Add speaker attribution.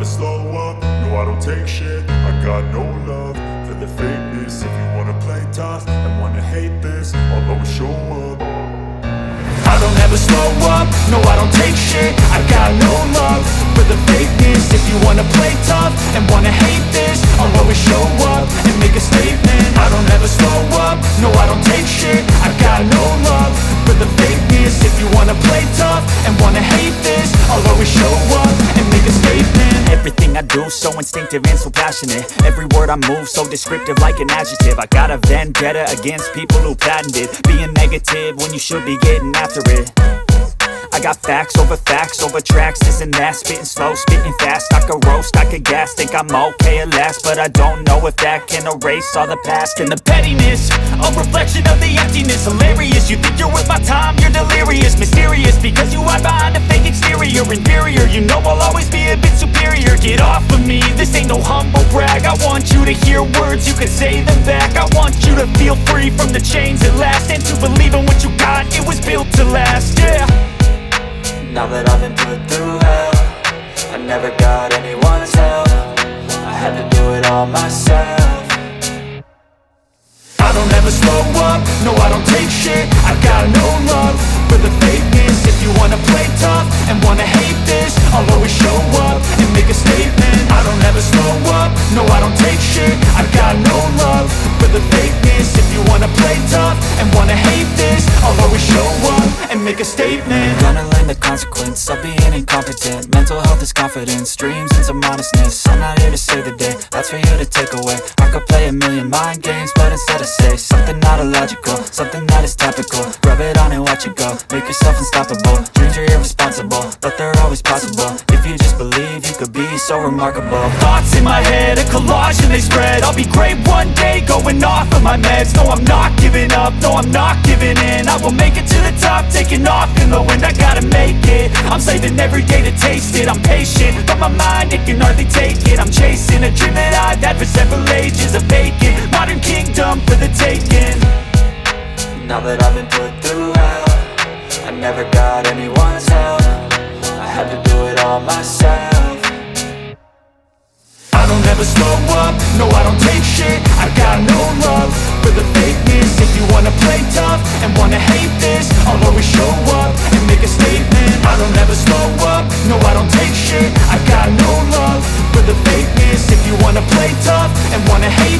Speaker 1: slow up, no I don't take shit. I got no love for the fakeness. If you wanna play tough and wanna hate this, I'll always show up. I don't ever slow up, no I don't take shit. I got no love for the fakeness. If you wanna play tough and wanna hate this, I'll always show up and make a statement. I don't ever slow up, no I don't take shit. I got no love for the fakeness. If you wanna play tough and wanna hate this, I'll always show up and make a statement.
Speaker 2: Everything I do so instinctive and so passionate. Every word I move so descriptive like an adjective. I got a vendetta against people who patented being negative when you should be getting after it. I got facts over tracks, this and that. Spitting slow, spitting fast, I could roast, I could gas. Think I'm okay at last, but I don't know if that can erase all the past. And the pettiness, a reflection of the emptiness. Hilarious, you think you're worth my time, you're delirious. Mysterious, because you hide behind a fake exterior. Inferior, you know I'll always be a bit superior. Get off of me, this ain't no humble brag. I want you to hear words, you can say them back. I want you to feel free from the chains at last, and to believe in what you got, it was built to last, yeah.
Speaker 3: Now that I've been put through hell, I never got anyone's help. I had to do it all myself.
Speaker 1: I don't ever slow up, no I don't take shit. I got no love for the fakeness. If you wanna play tough and wanna hate this, I'll always show up and make a statement. I don't ever slow up, no I don't take shit. I got no love for the fakeness. If you wanna play tough and wanna hate this, I'll always show up and make a statement.
Speaker 3: Gonna learn the consequence of being incompetent. Mental health is confidence, dreams and some honestness. I'm not here to save the day, that's for you to take away. I could play a million mind games, but instead I say something not illogical, something that is topical. Rub it on and watch it go, make yourself unstoppable. Dreams are irresponsible, but they're always possible. If you just believe, you could be so remarkable.
Speaker 2: Thoughts in my head, a collage and they spread. I'll be great one day, going off of my meds. No, I'm not giving up, no, I'm not giving in. I will make it to the top, taking off in the wind. I gotta make it, I'm saving every day to taste it. I'm patient, but my mind, it can hardly take it. I'm chasing a dream that I've had for several ages. A vacant, modern kingdom for the taking.
Speaker 3: Now that I've been put through hell, I never got anyone's help. I had to do it all myself.
Speaker 1: I don't ever slow up, no I don't take shit. I got no love for the fakeness. If you wanna play tough and wanna hate this, I'll always show up and make a statement. I don't ever slow up, no I don't take shit. I got no love for the fakeness. If you wanna play tough and wanna hate